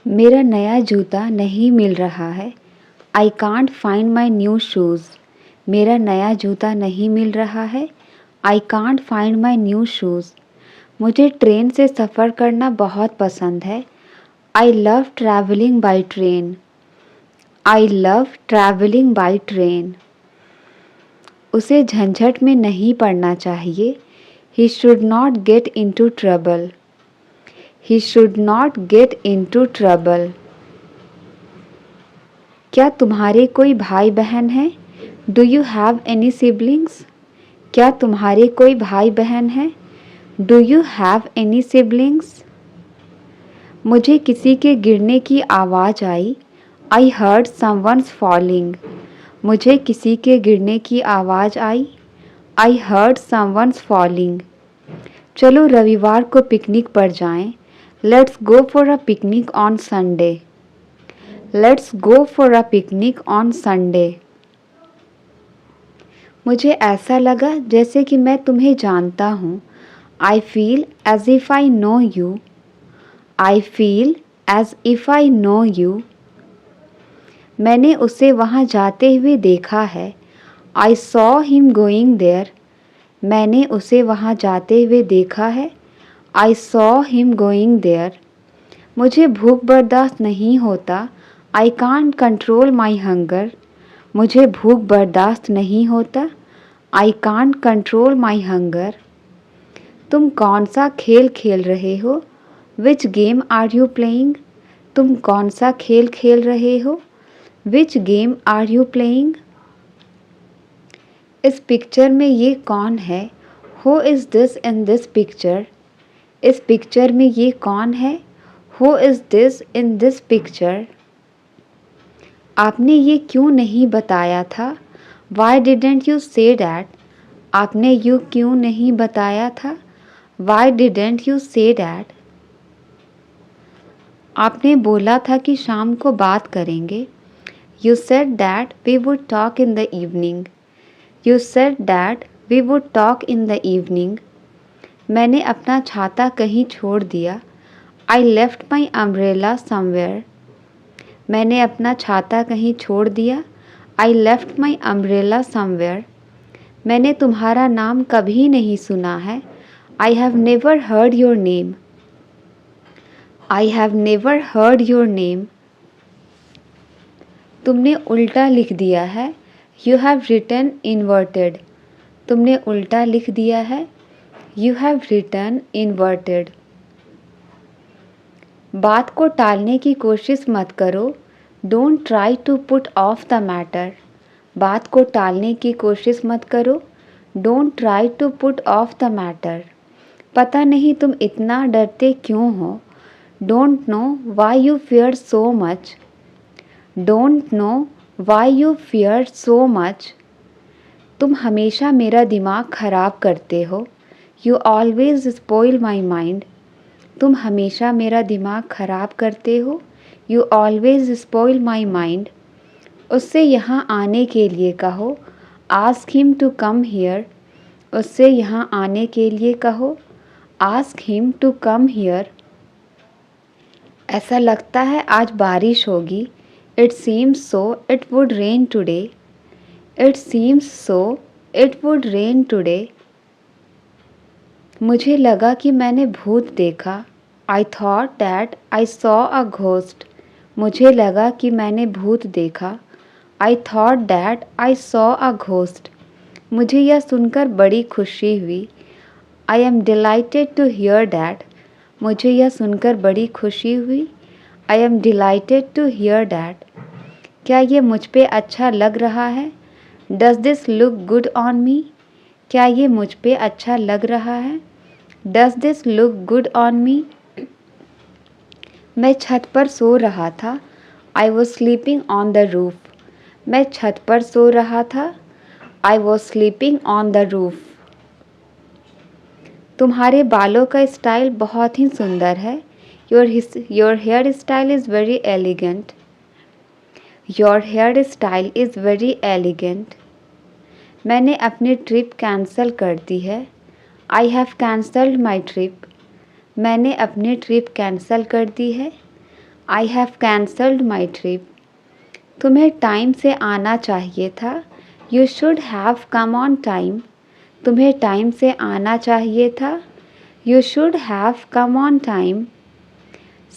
मेरा नया जूता नहीं मिल रहा है। I can't find my new shoes. मेरा नया जूता नहीं मिल रहा है। I can't find my new shoes. मुझे ट्रेन से सफ़र करना बहुत पसंद है। I love travelling by train. I love travelling by train. उसे झंझट में नहीं पड़ना चाहिए। He should not get into trouble. He should not get into trouble. क्या तुम्हारे कोई भाई बहन हैं? Do you have any siblings? क्या तुम्हारे कोई भाई बहन हैं? Do you have any siblings? मुझे किसी के गिरने की आवाज़ आई। I heard someone's falling. मुझे किसी के गिरने की आवाज़ आई। I heard someone's falling. चलो रविवार को पिकनिक पर जाएं। Let's go for a picnic on Sunday. Let's go for a picnic on Sunday. मुझे ऐसा लगा जैसे कि मैं तुम्हें जानता हूँ। I feel as if I know you. I feel as if I know you. मैंने उसे वहाँ जाते हुए देखा है। I saw him going there. मैंने उसे वहाँ जाते हुए देखा है। I saw him going there. मुझे भूख बर्दाश्त नहीं होता। I can't control my hunger. मुझे भूख बर्दाश्त नहीं होता। I can't control my hunger. तुम कौन सा खेल खेल रहे हो? Which game are you playing? तुम कौन सा खेल खेल रहे हो? Which game are you playing? इस पिक्चर में ये कौन है? Who is this in this picture? इस पिक्चर में ये कौन है? Who is this in this picture? आपने ये क्यों नहीं बताया था? Why didn't you say that? आपने ये क्यों नहीं बताया था? Why didn't you say that? आपने बोला था कि शाम को बात करेंगे। You said that we would talk in the evening. You said that we would talk in the evening. मैंने अपना छाता कहीं छोड़ दिया। I left my umbrella somewhere. मैंने अपना छाता कहीं छोड़ दिया। I left my umbrella somewhere. मैंने तुम्हारा नाम कभी नहीं सुना है। I have never heard your name. I have never heard your name. तुमने उल्टा लिख दिया है। You have written inverted. तुमने उल्टा लिख दिया है। You have written inverted. बात को टालने की कोशिश मत करो। Don't try to put off the matter. बात को टालने की कोशिश मत करो। Don't try to put off the matter. पता नहीं तुम इतना डरते क्यों हो। Don't know why you fear so much. Don't know why you fear so much. तुम हमेशा मेरा दिमाग खराब करते हो। You always spoil my mind. तुम हमेशा मेरा दिमाग खराब करते हो। You always spoil my mind. उससे यहाँ आने के लिए कहो। Ask him to come here. उससे यहाँ आने के लिए कहो। Ask him to come here. ऐसा लगता है आज बारिश होगी। It seems so it would rain today. It seems so it would rain today. मुझे लगा कि मैंने भूत देखा। I thought that I saw a ghost. मुझे लगा कि मैंने भूत देखा। I thought that I saw a ghost. मुझे यह सुनकर बड़ी खुशी हुई। I am delighted to hear that. मुझे यह सुनकर बड़ी खुशी हुई। I am delighted to hear that. क्या ये मुझ पे अच्छा लग रहा है? Does this look good on me? क्या ये मुझ पे अच्छा लग रहा है? Does this look good on me? मैं छत पर सो रहा था। I was sleeping on the roof. मैं छत पर सो रहा था। I was sleeping on the roof. तुम्हारे बालों का स्टाइल बहुत ही सुंदर है। Your hair style is very elegant. Your hair style is very elegant. मैंने अपनी ट्रिप कैंसिल कर दी है। I have cancelled my trip. मैंने अपनी ट्रिप कैंसिल कर दी है। I have cancelled my trip. तुम्हें टाइम से आना चाहिए था. You should have come on time. तुम्हें टाइम से आना चाहिए था. You should have come on time.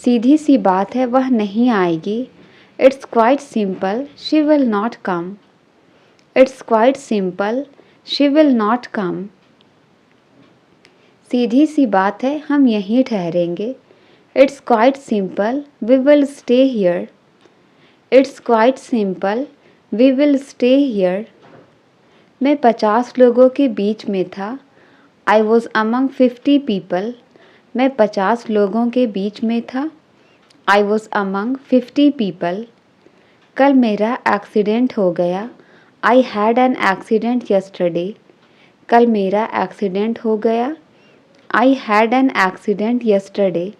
सीधी सी बात है, वह नहीं आएगी. It's quite simple, she will not come. It's quite simple, she will not come. सीधी सी बात है, हम यहीं ठहरेंगे. It's quite simple, we will stay here. It's quite simple, we will stay here. मैं 50 लोगों के बीच में था. I was among 50 people. मैं 50 लोगों के बीच में था. I was among 50 people. कल मेरा एक्सीडेंट हो गया. I had an accident yesterday. कल मेरा एक्सीडेंट हो गया. I had an accident yesterday.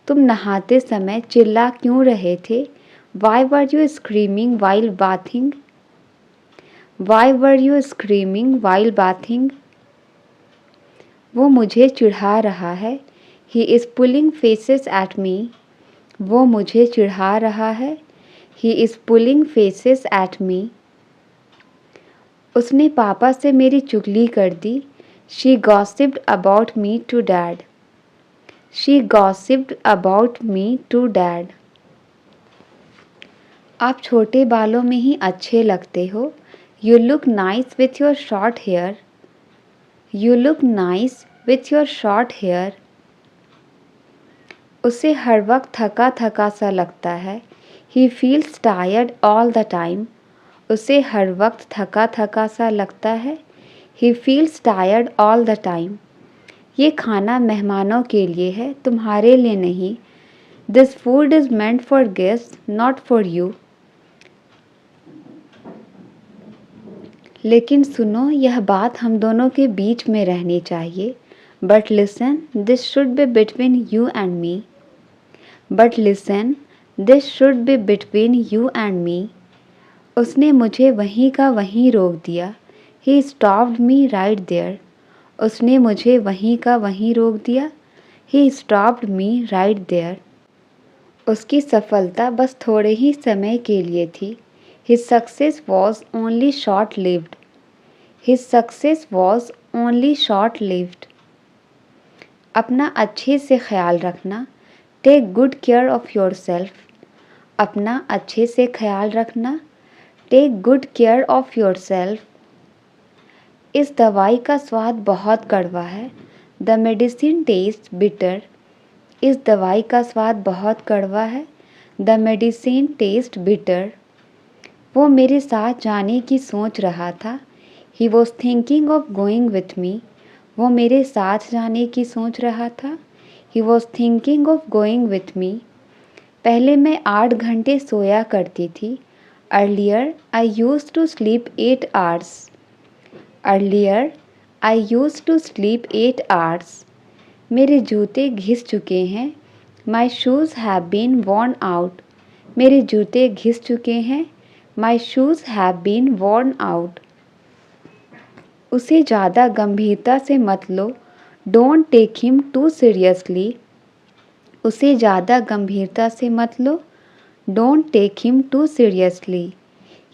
तुम नहाते समय चिल्ला क्यों रहे थे? Why were you screaming while bathing? Why were you screaming while bathing? वो मुझे चिढ़ा रहा है. He is pulling faces at me. वो मुझे चिढ़ा रहा है. He is pulling faces at me. उसने पापा से मेरी चुगली कर दी. She gossiped about me to dad. She gossiped about me to dad. आप छोटे बालों में ही अच्छे लगते हो. You look nice with your short hair. You look nice with your short hair. उसे हर वक्त थका थका सा लगता है. He feels tired all the time. उसे हर वक्त थका थका सा लगता है. He feels tired all the time. ये खाना मेहमानों के लिए है, तुम्हारे लिए नहीं. This food is meant for guests, not for you. लेकिन सुनो, यह बात हम दोनों के बीच में रहनी चाहिए. But listen, this should be between you and me. But listen, this should be between you and me. उसने मुझे वहीं का वहीं रोक दिया. He stopped me right there. उसने मुझे वहीं का वहीं रोक दिया. He stopped me right there. उसकी सफलता बस थोड़े ही समय के लिए थी. His success was only short-lived. His success was only short-lived. अपना अच्छे से ख्याल रखना. Take good care of yourself. अपना अच्छे से ख्याल रखना. Take good care of yourself. इस दवाई का स्वाद बहुत कड़वा है. The medicine tastes bitter. इस दवाई का स्वाद बहुत कड़वा है. The medicine tastes bitter. वो मेरे साथ जाने की सोच रहा था. He was thinking of going with me. वो मेरे साथ जाने की सोच रहा था. He was thinking of going with me. पहले मैं 8 घंटे सोया करती थी. Earlier, I used to sleep 8 hours. Earlier, I used to sleep 8 hours. मेरे जूते घिस चुके हैं. My shoes have been worn out. मेरे जूते घिस चुके हैं. My shoes have been worn out. उसे ज़्यादा गंभीरता से मत लो. Don't take him too seriously. उसे ज़्यादा गंभीरता से मत लो. Don't take him too seriously.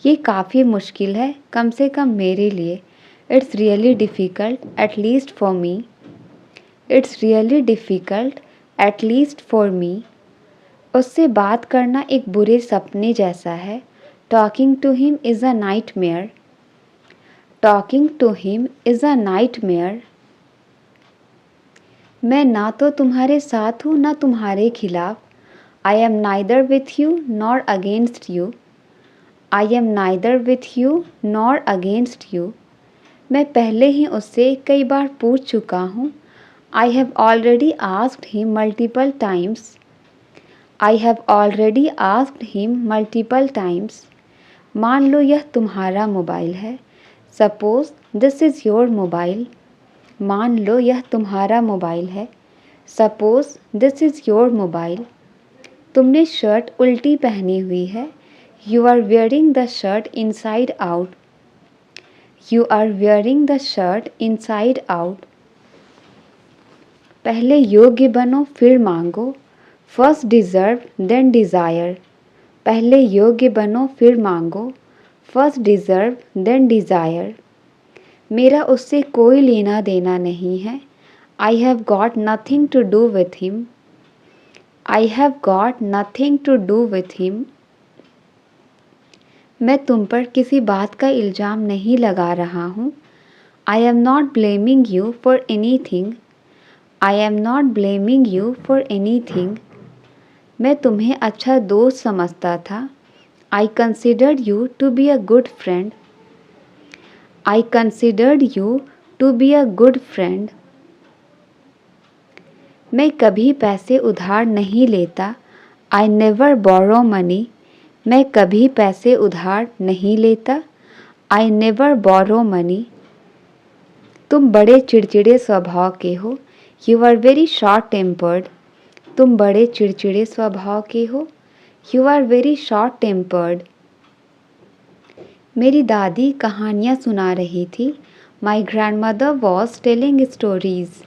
ये काफ़ी मुश्किल है, कम से कम मेरे लिए. It's really difficult, at least for me. It's really difficult, at least for me. उससे बात करना एक बुरे सपने जैसा है. Talking to him is a nightmare. Talking to him is a nightmare. मैं ना तो तुम्हारे साथ हूँ ना तुम्हारे खिलाफ. I am neither with you nor against you. I am neither with you nor against you. मैं पहले ही उससे कई बार पूछ चुका हूँ. I have already asked him multiple times. I have already asked him multiple times. मान लो यह तुम्हारा मोबाइल है. Suppose this is your mobile. मान लो यह तुम्हारा मोबाइल है. Suppose this is your mobile. तुमने शर्ट उल्टी पहनी हुई है. You are wearing the shirt inside out. You are wearing the shirt inside out. पहले योग्य बनो फिर मांगो. फर्स्ट डिज़र्व देन डिज़ायर, पहले योग्य बनो फिर मांगो। फर्स्ट डिज़र्व देन डिज़ायर, मेरा उससे कोई लेना देना नहीं है। I have got nothing to do with him. I have got nothing to do with him, मैं तुम पर किसी बात का इल्ज़ाम नहीं लगा रहा हूँ। I am not blaming you for anything. I am not blaming you for anything, मैं तुम्हें अच्छा दोस्त समझता था। I considered you to be a good friend. I considered you to be a good friend, मैं कभी पैसे उधार नहीं लेता। आई नेवर बोरो मनी, मैं कभी पैसे उधार नहीं लेता। आई नेवर बोरो मनी, तुम बड़े चिड़चिड़े स्वभाव के हो। You are very short tempered, तुम बड़े चिड़चिड़े स्वभाव के हो। You are very short tempered, मेरी दादी कहानियाँ सुना रही थी। My grandmother was telling stories.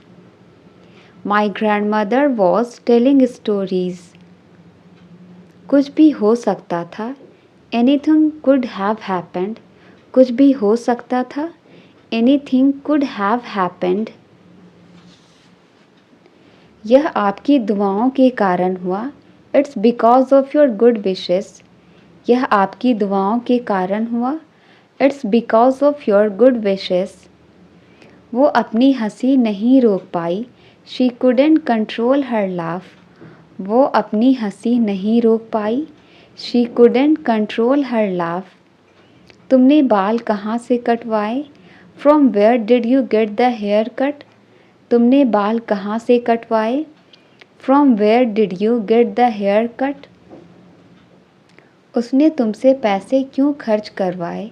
My grandmother was telling stories, कुछ भी हो सकता था। एनीथिंग कुड हैव हैपेंड, कुछ भी हो सकता था। एनीथिंग कुड हैव हैपेंड, यह आपकी दुआओं के कारण हुआ। It's because of your good wishes, यह आपकी दुआओं के कारण हुआ। It's because of your good wishes, वो अपनी हंसी नहीं रोक पाई। She couldn't control her laugh, वो अपनी हंसी नहीं रोक पाई। She couldn't control her laugh, तुमने बाल कहाँ से कटवाए। From where did you get the haircut, तुमने बाल कहाँ से कटवाए। From where did you get the hair cut, उसने तुमसे पैसे क्यों खर्च करवाए।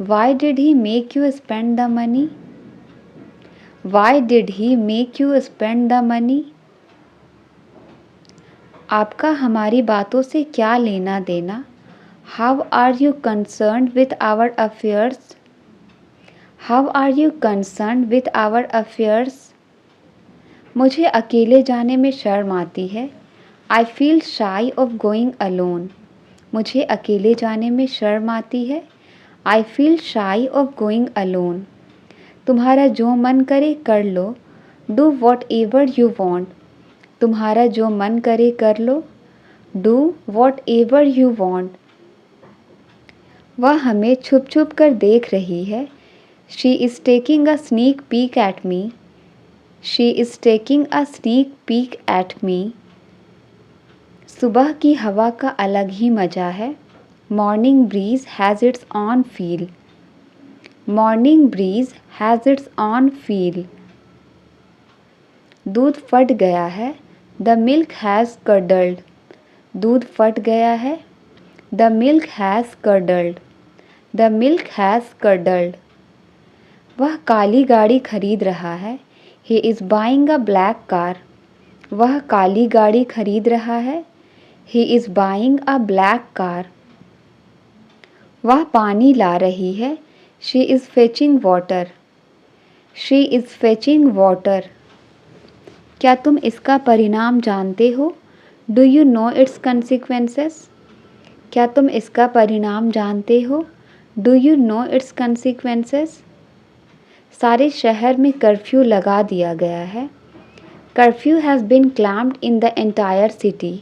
Why did he make you spend the money, why did he make you spend the money, आपका हमारी बातों से क्या लेना देना। How are you concerned with our affairs, how are you concerned with our affairs, मुझे अकेले जाने में शर्म आती है। I feel shy of going alone, मुझे अकेले जाने में शर्म आती है। I feel shy of going alone, तुम्हारा जो मन करे कर लो। Do whatever you want, तुम्हारा जो मन करे कर लो। Do whatever you want, वह हमें छुप छुप कर देख रही है। She is taking a sneak peek at me, she is taking a sneak peek at me, सुबह की हवा का अलग ही मज़ा है। Morning breeze has its own feel, morning breeze has its own feel, दूध फट गया है। द मिल्क हैज़ कर्डल्ड, दूध फट गया है। The milk has curdled, the milk has curdled, वह काली गाड़ी खरीद रहा है। He is buying a black car, वह काली गाड़ी खरीद रहा है। He is buying a black car, वह पानी ला रही है। She is fetching water, she is fetching water, क्या तुम इसका परिणाम जानते हो। Do you know its consequences, क्या तुम इसका परिणाम जानते हो। Do you know its consequences, सारे शहर में कर्फ्यू लगा दिया गया है। Curfew has been clamped in the entire city,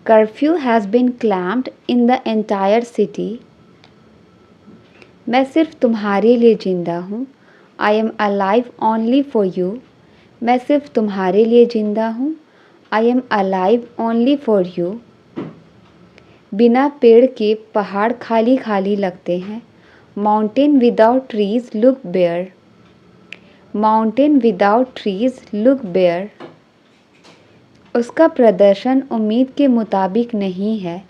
curfew has been clamped in the entire city, मैं सिर्फ तुम्हारे लिए जिंदा हूँ। I am alive only for you, मैं सिर्फ तुम्हारे लिए जिंदा हूँ। I am alive only for you, बिना पेड़ के पहाड़ खाली खाली लगते हैं। Mountain without trees look bare, mountain without trees look bare, उसका प्रदर्शन उम्मीद के मुताबिक नहीं है।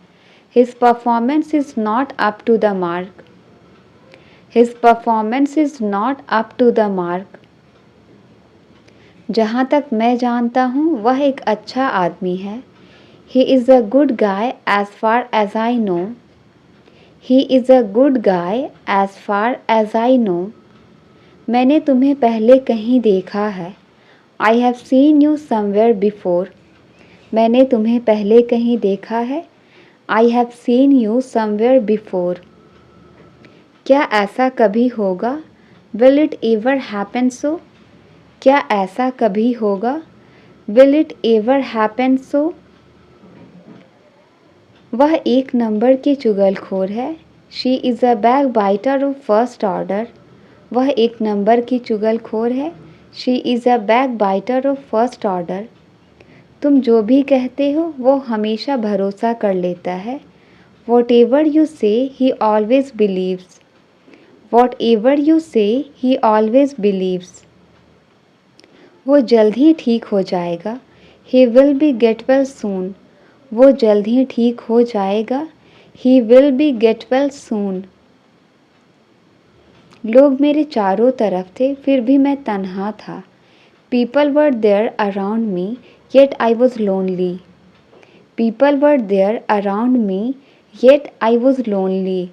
His performance is not up to the mark, his performance is not up to the mark, जहाँ तक मैं जानता हूँ वह एक अच्छा आदमी है। He is a good guy as far as I know, he is a good guy as far as I know, मैंने तुम्हें पहले कहीं देखा है। I have seen you somewhere before, मैंने तुम्हें पहले कहीं देखा है। I have seen you somewhere before. क्या ऐसा कभी होगा? Will it ever happen so? क्या ऐसा कभी होगा? Will it ever happen so? वह एक नंबर की चुगलखोर है। She is a back biter of first order. वह एक नंबर की चुगलखोर है। She is a back biter of first order. तुम जो भी कहते हो वो हमेशा भरोसा कर लेता है। What ever you say he always believes. Whatever you say he always beliefs. वो जल्द ही ठीक हो जाएगा। He will be get well soon. वो जल्द ही ठीक हो जाएगा। He will be get well soon. लोग मेरे चारों तरफ थे फिर भी मैं तन्हा था। People were there around me yet I was lonely. People were there around me yet I was lonely.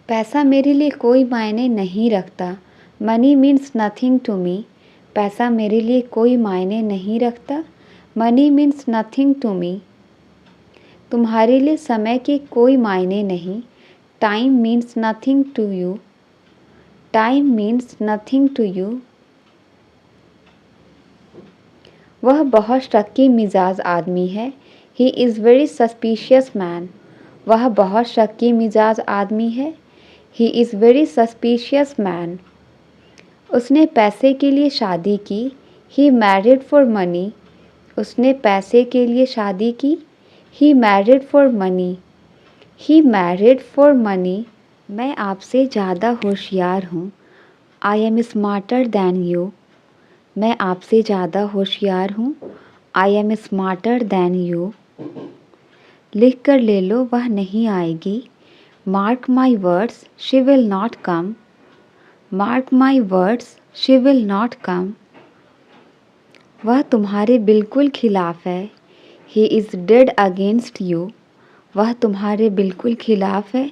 पैसा मेरे लिए कोई मायने नहीं रखता। Money means nothing to me. पैसा मेरे लिए कोई मायने नहीं रखता। Money means nothing to me. तुम्हारे लिए समय के कोई मायने नहीं। Time means nothing to you. Time means nothing to you. वह बहुत शक्की मिजाज आदमी है। He is very suspicious man. वह बहुत शक्की मिजाज आदमी है। He is very suspicious man. उसने पैसे के लिए शादी की। He married for money. उसने पैसे के लिए शादी की। He married for money. He married for money. मैं आपसे ज़्यादा होशियार हूँ। I am smarter than you. मैं आपसे ज़्यादा होशियार हूँ। I am smarter than you. लिख कर ले लो, वह नहीं आएगी। Mark my words, she will not come. Mark my words, she will not come. वह तुम्हारे बिल्कुल खिलाफ है। He is dead against you. वह तुम्हारे बिल्कुल खिलाफ है।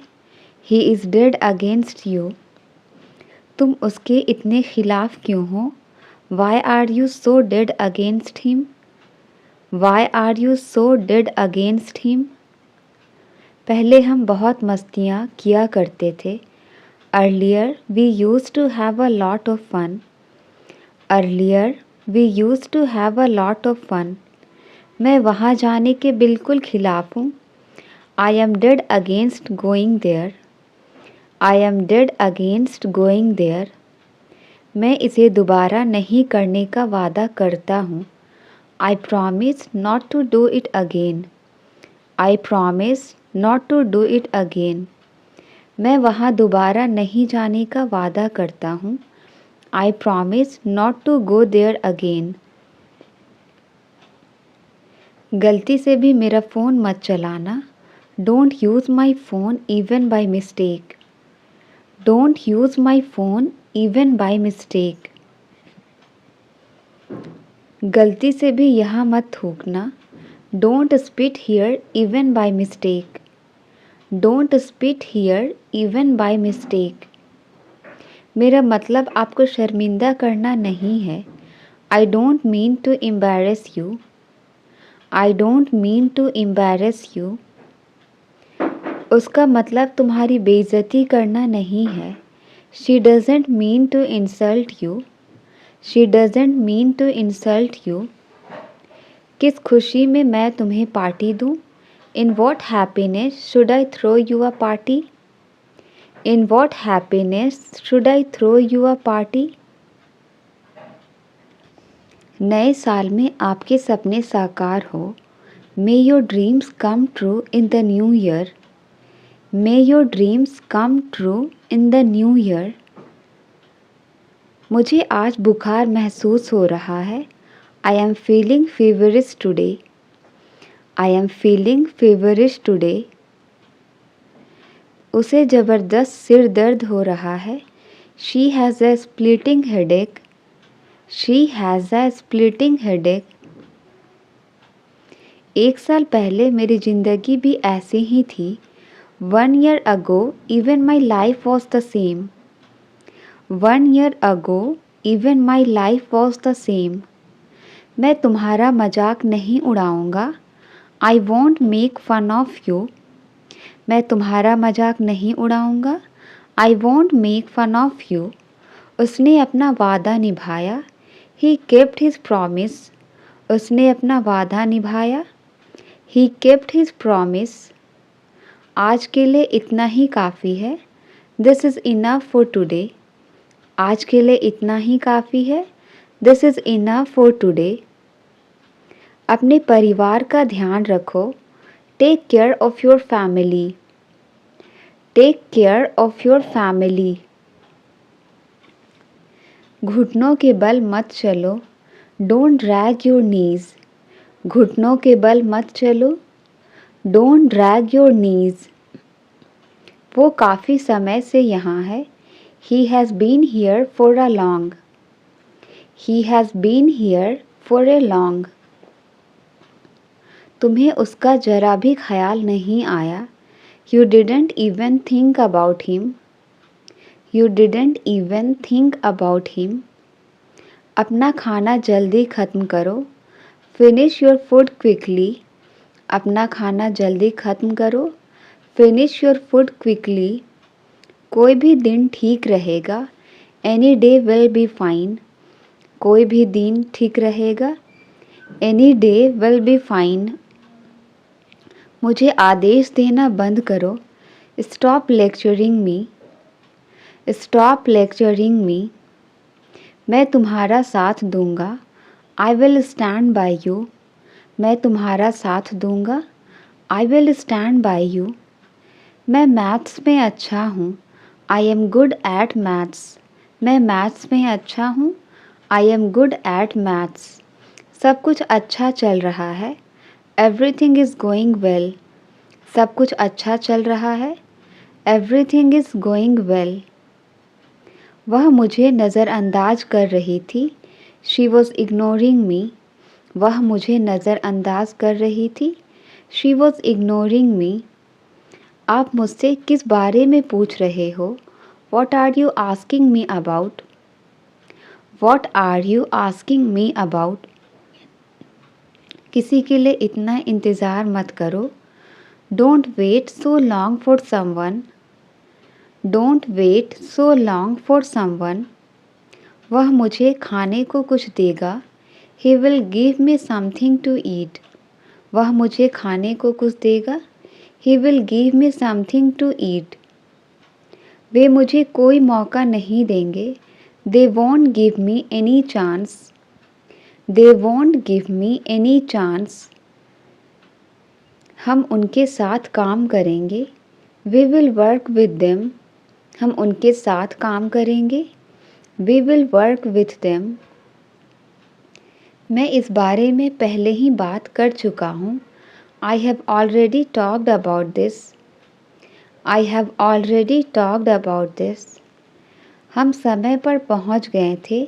He is dead against you. तुम उसके इतने खिलाफ क्यों हो? Why are you so dead against him? Why are you so dead against him? पहले हम बहुत मस्तियाँ किया करते थे। Earlier we use to have a lot of fun. Earlier we use to have a lot of fun. मैं वहाँ जाने के बिल्कुल खिलाफ हूँ। I am dead against going there. I am dead against going there. मैं इसे दोबारा नहीं करने का वादा करता हूँ। I promise not to do it again. I promise not to do it again. मैं वहाँ दोबारा नहीं जाने का वादा करता हूँ। I promise not to go there again. गलती से भी मेरा फ़ोन मत चलाना। Don't use my phone even by mistake. Don't use my phone even by mistake. गलती से भी यहाँ मत थूकना। Don't spit here even by mistake. Don't spit here even by mistake. मेरा मतलब आपको शर्मिंदा करना नहीं है। I don't mean to embarrass you. I don't mean to embarrass you. उसका मतलब तुम्हारी बेइज्जती करना नहीं है। She doesn't mean to insult you. She doesn't mean to insult you. किस खुशी में मैं तुम्हें पार्टी दूँ? In what happiness should I throw you a party? In what happiness should I throw you a party? नए साल में आपके सपने साकार हो। May your dreams come true in the new year. May your dreams come true in the new year. मुझे आज बुखार महसूस हो रहा है। I am feeling feverish today. I am feeling feverish today. उसे ज़बरदस्त सिर दर्द हो रहा है। She has a splitting headache. She has a splitting headache. एक साल पहले मेरी ज़िंदगी भी ऐसी ही थी। 1 year ago, even my life was the same. 1 year ago, even my life was the same. मैं तुम्हारा मजाक नहीं उड़ाऊंगा। I won't make fun of you. मैं तुम्हारा मजाक नहीं उड़ाऊंगा। I won't make fun of you. उसने अपना वादा निभाया। He kept his promise. उसने अपना वादा निभाया। He kept his promise. आज के लिए इतना ही काफ़ी है। This is enough for today. आज के लिए इतना ही काफ़ी है। This is enough for today. अपने परिवार का ध्यान रखो। Take care of your family. Take care of your family. घुटनों के बल मत चलो। Don't drag your knees. घुटनों के बल मत चलो। Don't drag your knees. वो काफ़ी समय से यहाँ है। He has been here for a long. He has been here for a long. तुम्हें उसका जरा भी ख्याल नहीं आया। You didn't even think about him. You didn't even think about him. अपना खाना जल्दी ख़त्म करो। Finish your food quickly. अपना खाना जल्दी ख़त्म करो। Finish your food quickly. कोई भी दिन ठीक रहेगा। Any day will be fine. कोई भी दिन ठीक रहेगा। Any day will be fine. मुझे आदेश देना बंद करो। स्टॉप लेक्चरिंग मी। स्टॉप लेक्चरिंग मी। मैं तुम्हारा साथ दूंगा। I will stand by you. मैं तुम्हारा साथ दूंगा। I will stand by you. मैं मैथ्स में अच्छा हूँ। I am good at maths. मैं मैथ्स में अच्छा हूँ। I am good at maths. सब कुछ अच्छा चल रहा है। Everything is going well. सब कुछ अच्छा चल रहा है। Everything is going well. वह मुझे नज़रअंदाज कर रही थी। She was ignoring me. वह मुझे नज़रअंदाज कर रही थी। She was ignoring me. आप मुझसे किस बारे में पूछ रहे हो? What are you asking me about? What are you asking me about? किसी के लिए इतना इंतज़ार मत करो। Don't wait so long for someone. Don't wait so long for someone. वह मुझे खाने को कुछ देगा। He will give me something to eat. वह मुझे खाने को कुछ देगा। He will give me something to eat. वे मुझे कोई मौका नहीं देंगे। They won't give me any chance. They won't give me any chance. हम उनके साथ काम करेंगे। We will work with them. हम उनके साथ काम करेंगे। We will work with them. मैं इस बारे में पहले ही बात कर चुका हूँ। I have already talked about this. I have already talked about this. हम समय पर पहुँच गए थे।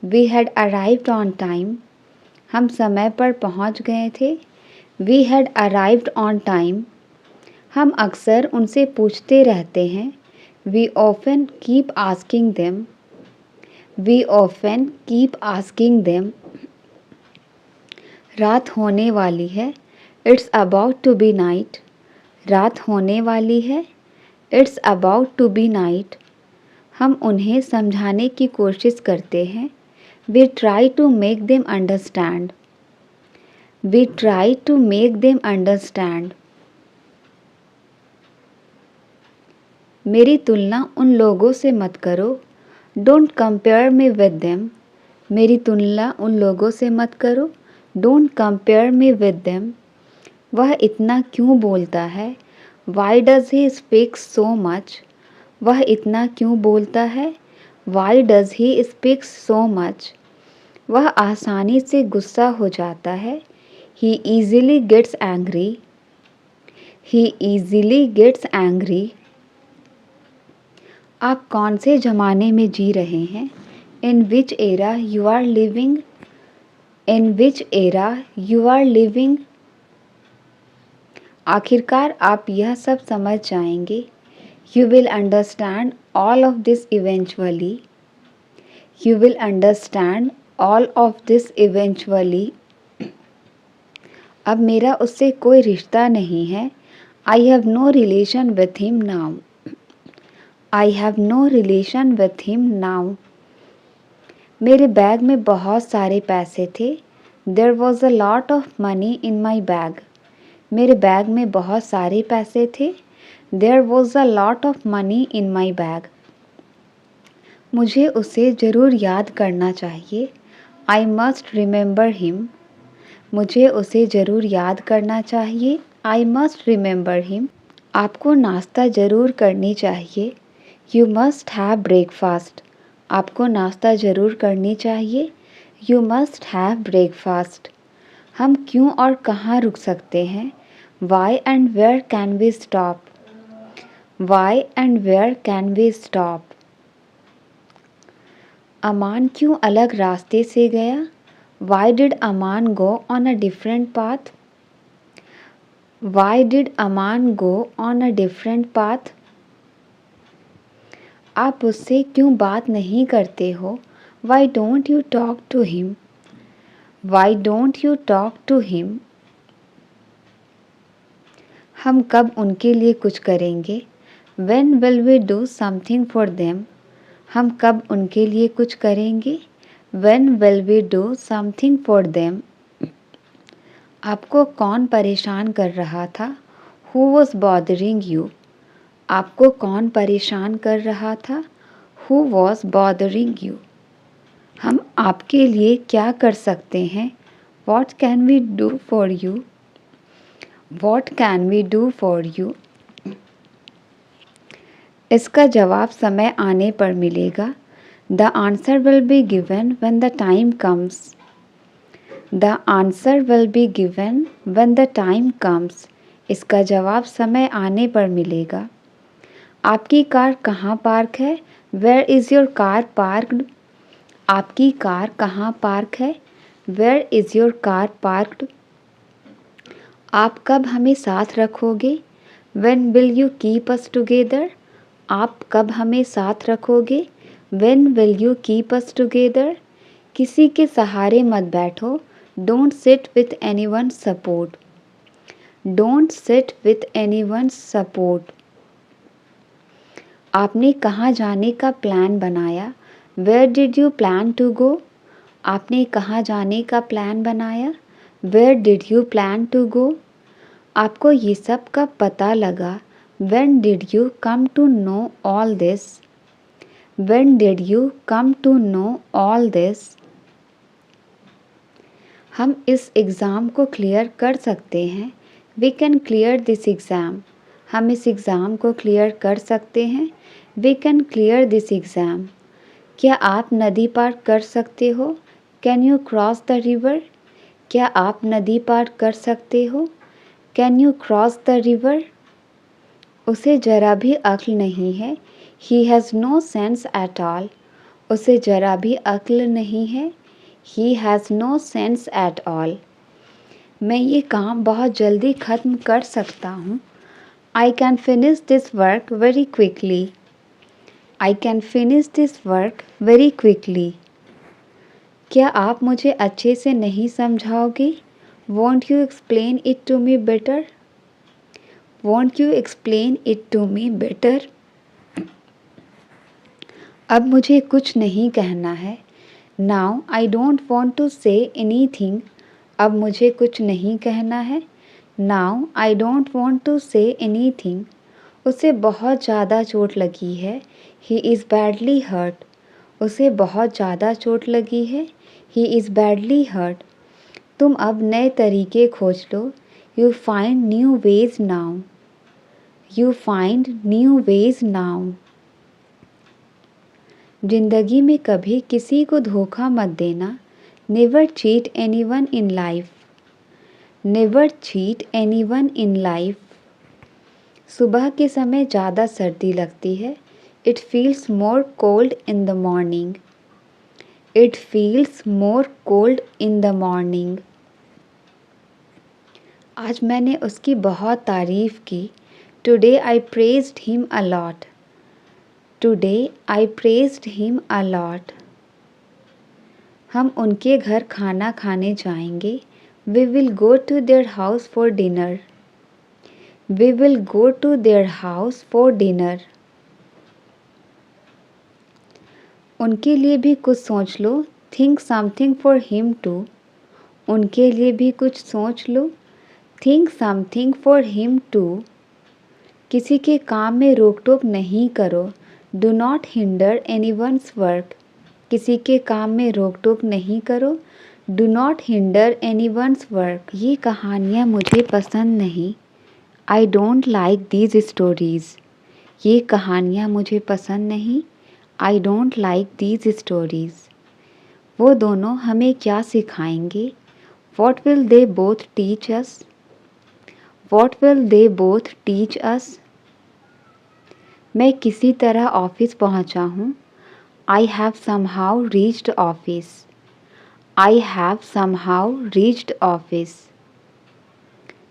We had arrived on time. हम समय पर पहुँच गए थे। We had arrived on time. हम अक्सर उनसे पूछते रहते हैं। We often keep asking them. We often keep asking them. रात होने वाली है। It's about to be night. रात होने वाली है। It's about to be night. हम उन्हें समझाने की कोशिश करते हैं। We try to make them understand. We try to make them understand. मेरी तुलना उन लोगों से मत करो। Don't compare me with them. मेरी तुलना उन लोगों से मत करो। Don't compare me with them. वह इतना क्यों बोलता है? Why does he speak so much? वह इतना क्यों बोलता है? Why does he speak so much? वह आसानी से गुस्सा हो जाता है। He easily gets angry. He easily gets angry. आप कौन से ज़माने में जी रहे हैं? In which era you are living? In which era you are living? आखिरकार आप यह सब समझ जाएंगे। You will understand all of this eventually. You will understand all of this eventually. अब मेरा उससे कोई रिश्ता नहीं है. I have no relation with him now. I have no relation with him now. मेरे बैग में बहुत सारे पैसे थे. There was a lot of money in my bag. मेरे बैग में बहुत सारे पैसे थे. There was a lot of money in my bag. मुझे उसे ज़रूर याद करना चाहिए. I must remember him. मुझे उसे ज़रूर याद करना चाहिए. I must remember him. आपको नाश्ता ज़रूर करनी चाहिए. You must have breakfast. आपको नाश्ता ज़रूर करनी चाहिए. You must have breakfast. हम क्यों और कहाँ रुक सकते हैं? Why and where can we stop? Why and where can we stop? अमान क्यों अलग रास्ते से गया? Why did Aman go on a different path? Why did Aman go on a different path? आप उससे क्यों बात नहीं करते हो? Why don't you talk to him? Why don't you talk to him? हम कब उनके लिए कुछ करेंगे? When will we do something for them? हम कब उनके लिए कुछ करेंगे? When will we do something for them? आपको कौन परेशान कर रहा था? Who was bothering you? आपको कौन परेशान कर रहा था? Who was bothering you? हम आपके लिए क्या कर सकते हैं? What can we do for you? What can we do for you? इसका जवाब समय आने पर मिलेगा. The answer will be given when the time comes. The answer will be given when the time comes. इसका जवाब समय आने पर मिलेगा. आपकी कार कहाँ पार्क है? Where is your car parked? आपकी कार कहाँ पार्क है? Where is your car parked? आप कब हमें साथ रखोगे? When will you keep us together? आप कब हमें साथ रखोगे? When will you keep us together? किसी के सहारे मत बैठो. Don't sit with anyone's support. Don't sit with anyone's support. आपने कहाँ जाने का प्लान बनाया? Where did you plan to go? आपने कहाँ जाने का प्लान बनाया? Where did you plan to go? आपको ये सब कब पता लगा? When did you come to know all this? When did you come to know all this? हम इस एग्ज़ाम को क्लियर कर सकते हैं. We can clear this exam. हम इस एग्ज़ाम को क्लियर कर सकते हैं. We can clear this exam. क्या आप नदी पार कर सकते हो? Can you cross the river? क्या आप नदी पार कर सकते हो? Can you cross the river? उसे जरा भी अक्ल नहीं है. He has no sense at all. उसे जरा भी अक्ल नहीं है. He has no sense at all. मैं ये काम बहुत जल्दी ख़त्म कर सकता हूँ. I can finish this work very quickly. I can finish this work very quickly. क्या आप मुझे अच्छे से नहीं समझाओगे? Won't you explain it to me better? Won't you explain it to me better? अब मुझे कुछ नहीं कहना है. Now I don't want to say anything. अब मुझे कुछ नहीं कहना है. Now I don't want to say anything. उसे बहुत ज़्यादा चोट लगी है. He is badly hurt. उसे बहुत ज़्यादा चोट लगी है. He is badly hurt. तुम अब नए तरीके खोज लो. You find new ways now. You find new ways now. ज़िंदगी में कभी किसी को धोखा मत देना. Never cheat anyone in life. Never cheat anyone in life. सुबह के समय ज़्यादा सर्दी लगती है. It feels more cold in the morning. It feels more cold in the morning. आज मैंने उसकी बहुत तारीफ़ की. Today I praised him a lot. Today I praised him a lot. हम उनके घर खाना खाने जाएंगे। We will go to their house for dinner. We will go to their house for dinner. उनके लिए भी कुछ सोच लो। Think something for him too. उनके लिए भी कुछ सोच लो। Think something for him too. किसी के काम में रोक टोक नहीं करो। Do not hinder anyone's work. किसी के काम में रोक टोक नहीं करो। Do not hinder anyone's work. ये कहानियाँ मुझे पसंद नहीं। I don't like these stories. ये कहानियाँ मुझे पसंद नहीं। I don't like these stories. वो दोनों हमें क्या सिखाएंगे? What will they both teach us? What will they both teach us? मैं किसी तरह ऑफिस पहुंचा हूँ। I have somehow reached office. I have somehow reached office.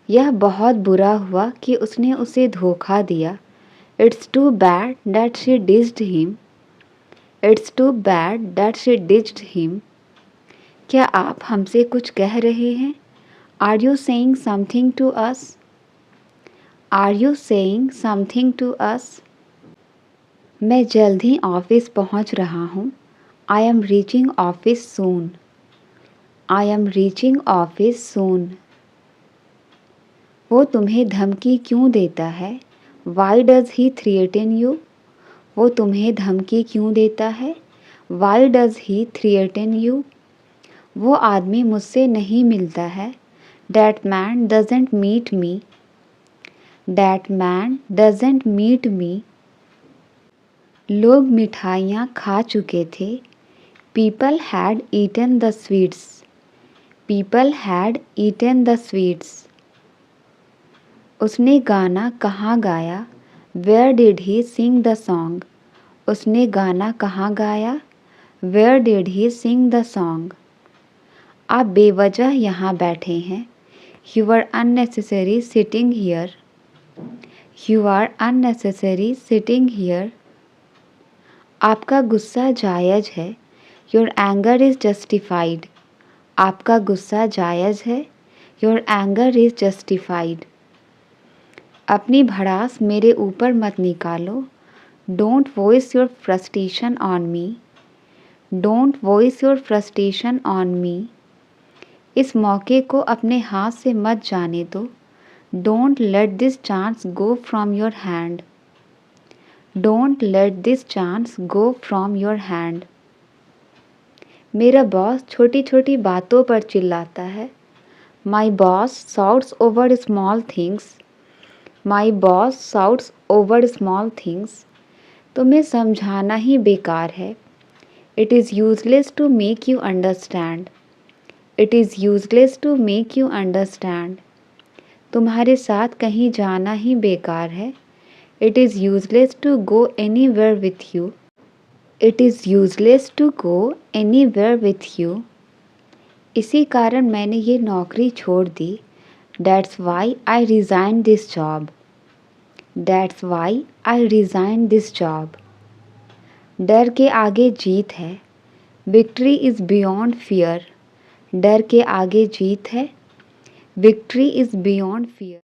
यह बहुत बुरा हुआ कि उसने उसे धोखा दिया। It's too bad that she ditched him. It's too bad that she ditched him. क्या आप हमसे कुछ कह रहे हैं? Are you saying something to us? Are you saying something to us? मैं जल्द ही ऑफिस पहुंच रहा हूँ। I am reaching office soon. I am reaching office soon. वो तुम्हें धमकी क्यों देता है? Why does he threaten you? वो तुम्हें धमकी क्यों देता है? Why does he threaten you? वो आदमी मुझसे नहीं मिलता है। That man doesn't meet me. That man doesn't meet me. लोग मिठाइयाँ खा चुके थे। People had eaten the sweets. People had eaten the sweets. उसने गाना कहाँ गाया? Where did he sing the song? उसने गाना कहाँ गाया? Where did he sing the song? आप बेवजह यहाँ बैठे हैं। You are unnecessary sitting here. You are unnecessary sitting here. आपका गुस्सा जायज़ है। Your anger is justified. आपका गुस्सा जायज़ है। Your anger is justified. अपनी भड़ास मेरे ऊपर मत निकालो। Don't voice your frustration on me. Don't voice your frustration on me. इस मौके को अपने हाथ से मत जाने दो। Don't let this chance go from your hand. Don't let this chance go from your hand. मेरा बॉस छोटी छोटी बातों पर चिल्लाता है। My boss shouts over small things. My boss shouts over small things. तुम्हें समझाना ही बेकार है। It is useless to make you understand. It is useless to make you understand. तुम्हारे साथ कहीं जाना ही बेकार है। It is useless to go anywhere with you. It is useless to go anywhere with you. इसी कारण मैंने ये नौकरी छोड़ दी। That's why I resigned this job. That's why I resigned this job. डर के आगे जीत है। Victory is beyond fear. डर के आगे जीत है। Victory is beyond fear.